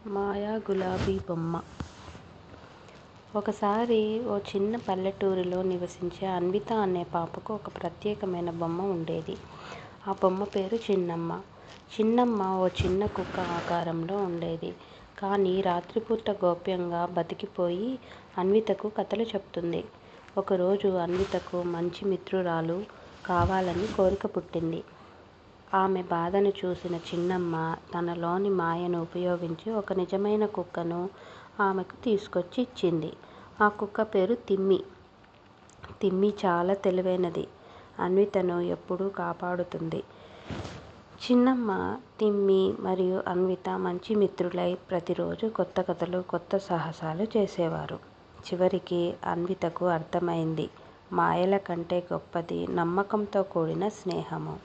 మాయా గులాబీ బొమ్మ. ఒకసారి ఓ చిన్న పల్లెటూరిలో నివసించే అన్విత అనే పాపకు ఒక ప్రత్యేకమైన బొమ్మ ఉండేది. ఆ బొమ్మ పేరు చిన్నమ్మ. చిన్నమ్మ ఓ చిన్న కుక్క ఆకారంలో ఉండేది. కానీ రాత్రిపూట గోప్యంగా బతికిపోయి అన్వితకు కథలు చెప్తుంది. ఒకరోజు అన్వితకు మంచి మిత్రురాలు కావాలని కోరిక పుట్టింది. ఆమె బాధను చూసిన చిన్నమ్మ తనలోని మాయను ఉపయోగించి ఒక నిజమైన కుక్కను ఆమెకు తీసుకొచ్చి ఇచ్చింది. ఆ కుక్క పేరు తిమ్మి. తిమ్మి చాలా తెలివైనది. అన్వితను ఎప్పుడూ కాపాడుతుంది. చిన్నమ్మ, తిమ్మి మరియు అన్విత మంచి మిత్రులై ప్రతిరోజు కొత్త కథలు, కొత్త సాహసాలు చేసేవారు. చివరికి అన్వితకు అర్థమైంది, మాయల కంటే గొప్పది నమ్మకంతో కూడిన స్నేహము.